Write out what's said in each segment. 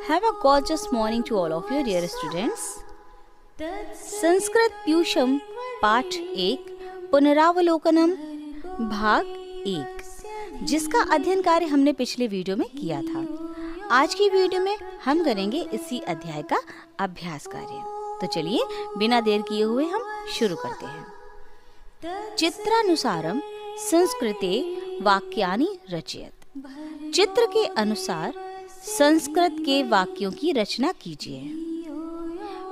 Have a gorgeous morning to all of you dear students. Sanskrit प्यूषम पाठ 1 पुनरावलोकनम भाग 1 जिसका अध्ययन कार्य हमने पिछले वीडियो में किया था। आज की वीडियो में हम करेंगे इसी अध्याय का अभ्यास कार्य। तो चलिए बिना देर किए हुए हम शुरू करते हैं। चित्रानुसारम संस्कृते वाक्यानि रचयत। चित्र के अनुसार संस्कृत के वाक्यों की रचना कीजिए।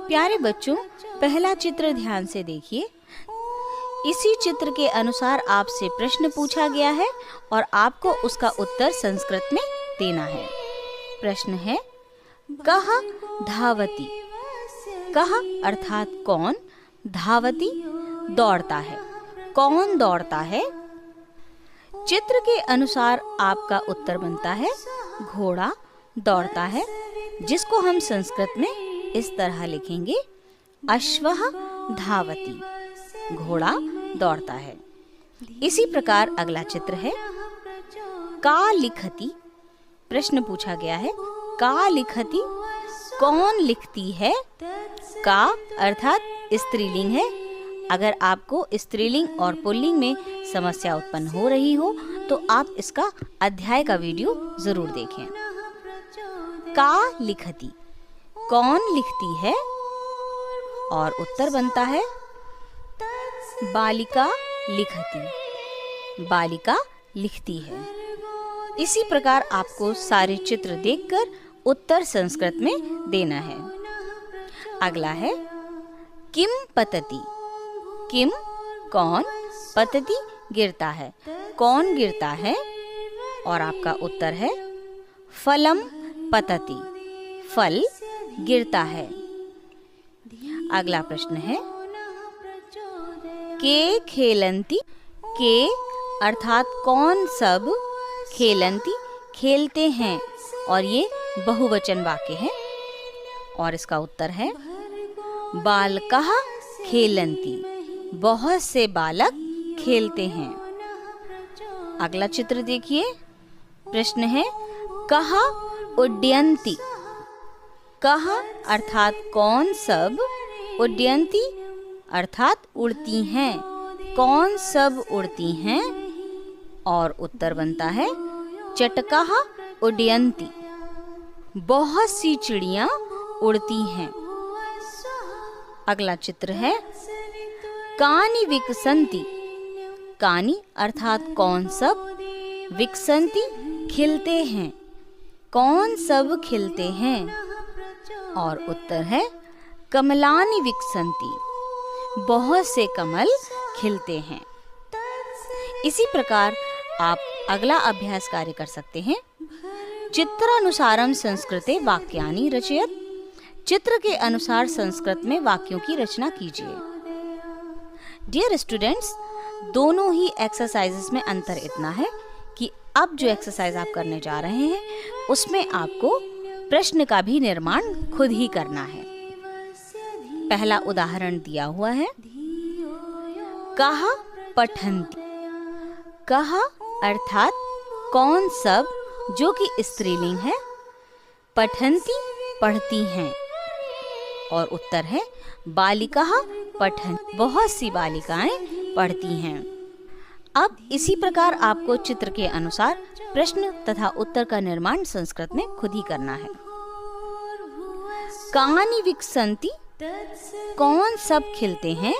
प्यारे बच्चों, पहला चित्र ध्यान से देखिए। इसी चित्र के अनुसार आपसे प्रश्न पूछा गया है और आपको उसका उत्तर संस्कृत में देना है। प्रश्न है कः धावति। कः अर्थात कौन, धावति दौड़ता है, कौन दौड़ता है। चित्र के अनुसार आपका उत्तर बनता है घोड़ा दौड़ता है, जिसको हम संस्कृत में इस तरह लिखेंगे अश्वः धावति। घोड़ा दौड़ता है। इसी प्रकार अगला चित्र है का लिखति। प्रश्न पूछा गया है का लिखति, कौन लिखती है। का अर्थात स्त्रीलिंग है। अगर आपको स्त्रीलिंग और पुल्लिंग में समस्या उत्पन्न हो रही हो तो आप इसका अध्याय का वीडियो जरूर देखें। का लिखती, कौन लिखती है, और उत्तर बनता है बालिका लिखती। बालिका लिखती है। इसी प्रकार आपको सारे चित्र देखकर उत्तर संस्कृत में देना है। अगला है किम पतति। किम कौन, पतति गिरता है, कौन गिरता है, और आपका उत्तर है फलम पतति। फल गिरता है। अगला प्रश्न है के खेलंती। के अर्थात कौन सब, खेलंती खेलते हैं, और ये बहुवचन वाक्य है। और इसका उत्तर है बालकः खेलंती। बहुत से बालक खेलते हैं। अगला चित्र देखिए। प्रश्न है कः उड्डयन्ति। कः अर्थात कौन सब, उड्डयन्ति अर्थात उड़ती हैं, कौन सब उड़ती हैं, और उत्तर बनता है चटकाः उड्डयन्ति। बहुत सी चिड़ियां उड़ती हैं। अगला चित्र है कानि विकसन्ति। कानि अर्थात कौन सब, विकसन्ति खिलते हैं, कौन सब खिलते हैं, और उत्तर है कमलानि विकसन्ति। बहुत से कमल खिलते हैं। इसी प्रकार आप अगला अभ्यास कार्य कर सकते हैं। चित्रानुसारम संस्कृते वाक्यानि रचयत। चित्र के अनुसार संस्कृत में वाक्यों की रचना कीजिए। डियर स्टूडेंट्स, दोनों ही एक्सरसाइजेस में अंतर इतना है कि अब जो एक्सरसाइज आप करने जा रहे हैं उसमें आपको प्रश्न का भी निर्माण खुद ही करना है। पहला उदाहरण दिया हुआ है कः पठन्ति। कः अर्थात कौन सब, जो कि स्त्रीलिंग है, पठन्ति पढ़ती हैं, और उत्तर है बालिकाः पठन्ति। बहुत सी बालिकाएं पढ़ती हैं। अब इसी प्रकार आपको चित्र के अनुसार प्रश्न तथा उत्तर का निर्माण संस्कृत में खुद ही करना है। कानि विकसन्ति, कौन सब खिलते हैं।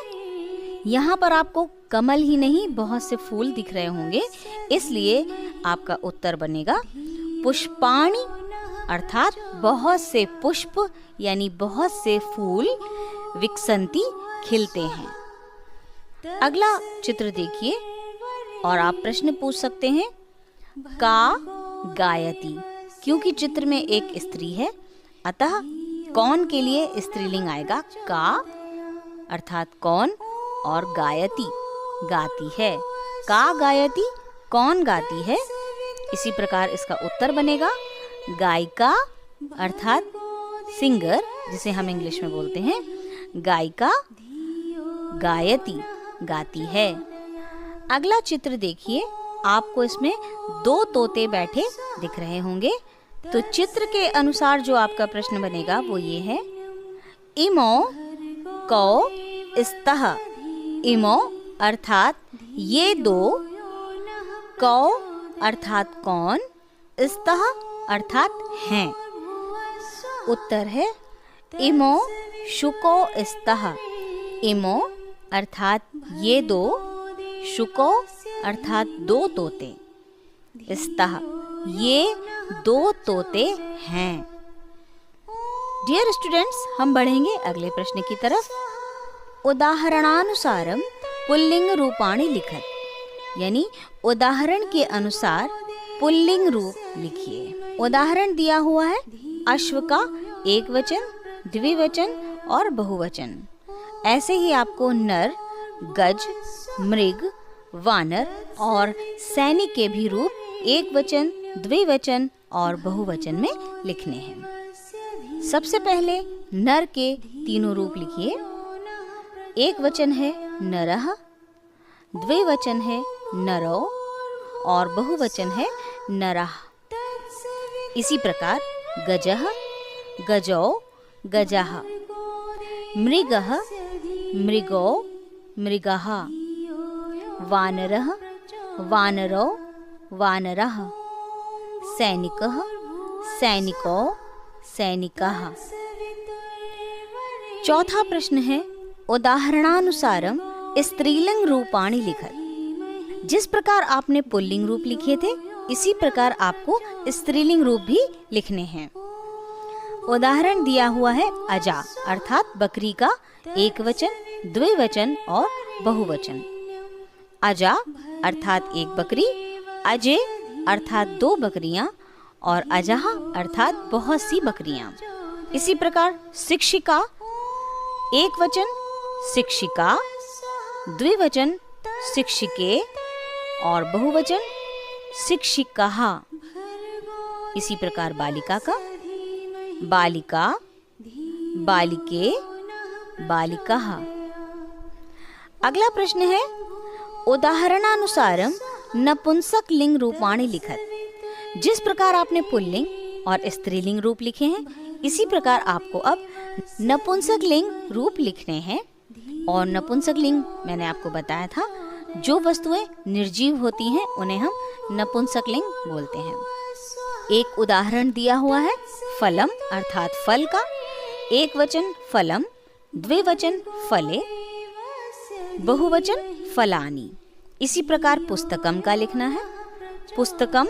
यहाँ पर आपको कमल ही नहीं बहुत से फूल दिख रहे होंगे, इसलिए आपका उत्तर बनेगा पुष्पाणि अर्थात बहुत से पुष्प यानी बहुत से फूल विकसन्ति खिलते हैं। अगला चित्र देखिए और आप प्रश्न पूछ सकते हैं का गायति। क्योंकि चित्र में एक स्त्री है, अतः कौन के लिए स्त्रीलिंग आएगा का अर्थात कौन, और गायति गाती है। का गायति कौन गाती है। इसी प्रकार इसका उत्तर बनेगा गायिका अर्थात सिंगर, जिसे हम इंग्लिश में बोलते हैं गायिका गायति गाती है। अगला चित्र देखिए, आपको इसमें 2 तोते बैठे दिख रहे होंगे। तो चित्र के अनुसार जो आपका प्रश्न बनेगा वो ये है, इमो कौ स्तः। इमो अर्थात ये 2, कौ अर्थात कौन, स्तः अर्थात हैं। उत्तर है इमो शुको स्तः। इमो अर्थात ये 2, शुको अर्थात 2 तोते, स्तः ये 2 तोते हैं। डियर स्टूडेंट्स, हम बढ़ेंगे अगले प्रश्न की तरफ। उदाहरणानुसारम पुल्लिंग रूपाणि लिखत, यानी उदाहरण के अनुसार पुल्लिंग रूप लिखिए। उदाहरण दिया हुआ है अश्व का एक वचन, द्विवचन और बहुवचन। ऐसे ही आपको नर, गज, मृग, वानर और सैनिक के भी रूप एक वचन, द्विवचन और बहुवचन में लिखने हैं। सबसे पहले नर के तीनों रूप लिखिए। एक वचन है नरः, द्विवचन है नरो और बहुवचन है नरः। इसी प्रकार गजः, गजौ, गजाः, मृगः, मृगौ, मृगाः, वानरः, वानरौ, वानरः, सैनिकः, सैनिकौ, सैनिकाः। चौथा प्रश्न है उदाहरणानुसारम स्त्रीलिंग रूपाणि लिखत। जिस प्रकार आपने पुल्लिंग रूप लिखे थे, इसी प्रकार आपको स्त्रीलिंग रूप भी लिखने हैं। उदाहरण दिया हुआ है अजा अर्थात बकरी का एक वचन, द्विवचन और बहुवचन। अजा अर्थात एक बकरी, अजय अर्थात 2 बकरियां और अजहा अर्थात बहुत सी बकरियां। इसी प्रकार शिक्षिका एक वचन, शिक्षिका, द्विवचन शिक्षिके और बहुवचन शिक्षिकाः। इसी प्रकार बालिका का बालिका, बालिके, बालिकाः। अगला प्रश्न है उदाहरणानुसारम नपुंसक लिंग रूपाणि लिखत। जिस प्रकार आपने पुल्लिंग और स्त्रीलिंग रूप लिखे हैं, इसी प्रकार आपको अब नपुंसक लिंग रूप लिखने हैं। और नपुंसक लिंग मैंने आपको बताया था, जो वस्तुएं निर्जीव होती हैं उन्हें हम नपुंसक लिंग बोलते हैं। एक उदाहरण दिया हुआ है फलम अर्थात फल का, एक वचन फलम, द्विवचन फले, बहुवचन फलानी। इसी प्रकार पुस्तकम का लिखना है पुस्तकम,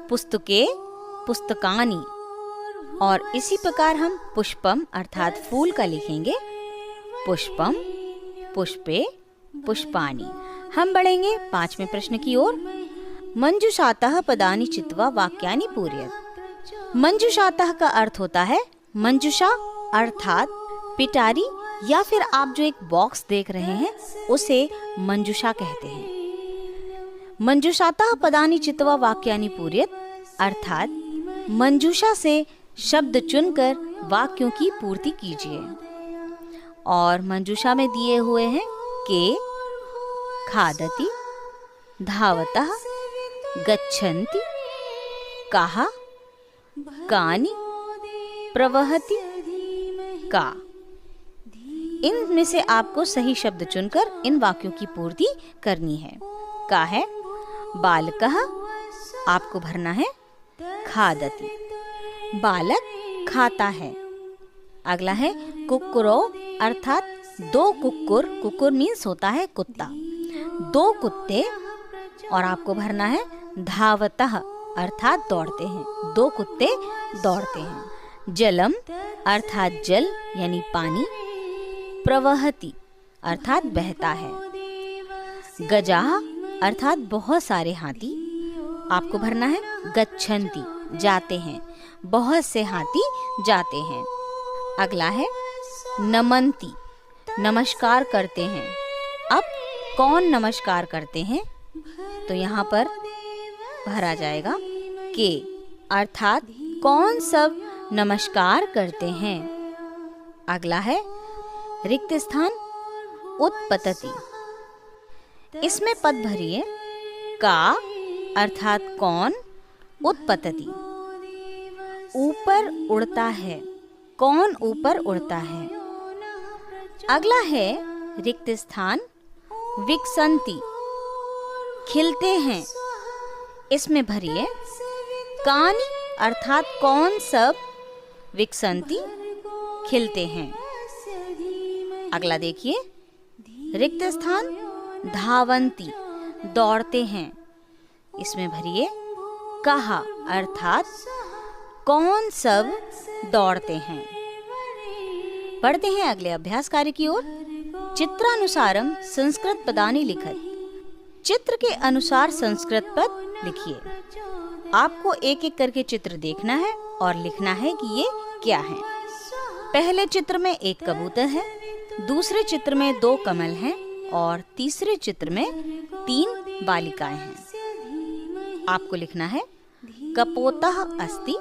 पुस्तके, पुस्तकानी। और इसी प्रकार हम पुष्पम अर्थात फूल का लिखेंगे पुष्पम, पुष्पे, पुष्पानी। हम बढ़ेंगे 5वें प्रश्न की ओर। मंजुषातः पदानि चित्वा वाक्यानि पूरयत। मंजुषातः का अर्थ होता है मंजुषा अर्थात पिटारी, या फिर आप जो एक बॉक्स देख रहे हैं उसे मंजुषा कहते हैं। मंजुषातः पदानि चित्वा वाक्यानि पूरयत अर्थात मंजुषा से शब्द चुनकर वाक्यों की पूर्ति कीजिए। और मंजुषा में दिए हुए हैं के, खादति, धावतः, गच्छन्ति, कहा, कानि, प्रवहति, का। इनमें से आपको सही शब्द चुनकर इन वाक्यों की पूर्ति करनी है। का है बालकः, आपको भरना है खादति, बालक खाता है। अगला है कुक्कुरो अर्थात 2 कुक्कुर, कुक्कुर मीन्स होता है कुत्ता, 2 कुत्ते। और आपको भरना है धावतः अर्थात दौड़ते हैं, 2 कुत्ते दौड़ते हैं। जलम अर्थात जल यानी पानी, प्रवहति अर्थात बहता है। गजाः अर्थात बहुत सारे हाथी, आपको भरना है गच्छन्ति जाते हैं, बहुत से हाथी जाते हैं। अगला है नमन्ति नमस्कार करते हैं। अब कौन नमस्कार करते हैं, तो यहाँ पर भरा जाएगा के अर्थात कौन सब नमस्कार करते हैं। अगला है रिक्त स्थान उत्पतति। इसमें पद भरिए। का अर्थात कौन, उत्पतति ऊपर उड़ता है, कौन ऊपर उड़ता है। अगला है रिक्त स्थान विकसंति, खिलते हैं। इसमें भरिए कानि अर्थात कौन सब, विकसंति खिलते हैं। अगला देखिए रिक्त स्थान धावंती, दौड़ते हैं। इसमें भरिए कहा अर्थात कौन सब दौड़ते हैं। पढ़ते हैं अगले अभ्यास कार्य की ओर। चित्रानुसारम संस्कृत पदानि लिखत। चित्र के अनुसार संस्कृत पद लिखिए। आपको एक एक करके चित्र देखना है और लिखना है कि ये क्या है। पहले चित्र में एक कबूतर है, दूसरे चित्र में 2 कमल हैं और तीसरे चित्र में 3 बालिकाएं हैं। आपको लिखना है कपोतः अस्ति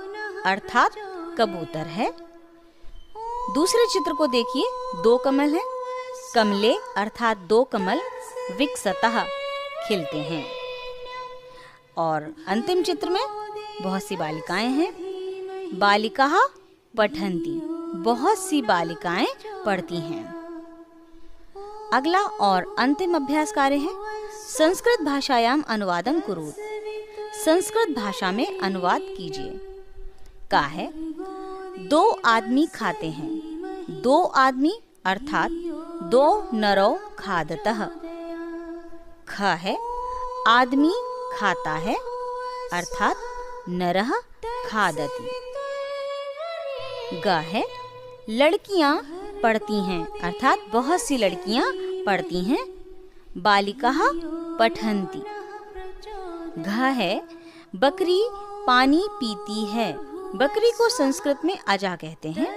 अर्थात कबूतर है। दूसरे चित्र को देखिए, 2 कमल हैं, कमले अर्थात 2 कमल विकसतः खिलते हैं। और अंतिम चित्र में बहुत सी बालिकाएं हैं। बालिकाः पठन्ति, बहुत सी बालिकाएं पढ़ती हैं। अगला और अंतिम अभ्यास कार्य है संस्कृत भाषायाम अनुवादम कुरु। संस्कृत भाषा में अनुवाद कीजिए। का है 2 आदमी खाते हैं, 2 आदमी अर्थात 2 नरो खादतः। ख है आदमी खाता है अर्थात नरः खादति। ग है लड़कियां पढ़ती हैं अर्थात बहुत सी लड़कियां पढ़ती हैं। बालिकाः पठन्ति। घ है बकरी पानी पीती है। बकरी को संस्कृत में अजा कहते हैं।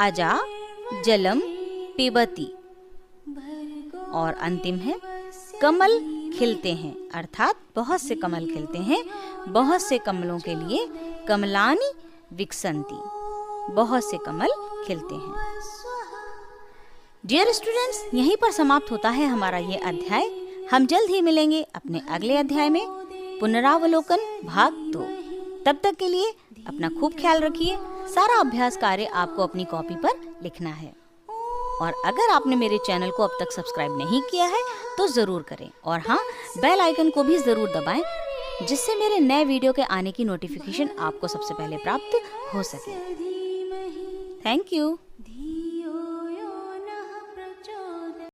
अजा जलम पिबति। और अंतिम है कमल खिलते हैं अर्थात बहुत से कमल खिलते हैं। बहुत से कमलों के लिए कमलानि विकसन्ति, बहुत से कमल खिलते हैं। डियर स्टूडेंट्स, यहीं पर समाप्त होता है हमारा ये अध्याय। हम जल्द ही मिलेंगे अपने अगले अध्याय में, पुनरावलोकन भाग 2। तब तक के लिए अपना खूब ख्याल रखिए। सारा अभ्यास कार्य आपको अपनी कॉपी पर लिखना है। और अगर आपने मेरे चैनल को अब तक सब्सक्राइब नहीं किया है तो ज़रूर करें। और हाँ, बेल आइकन को भी ज़रूर दबाएं, जिससे मेरे नए वीडियो के आने की नोटिफिकेशन आपको सबसे पहले प्राप्त हो सके। Thank you.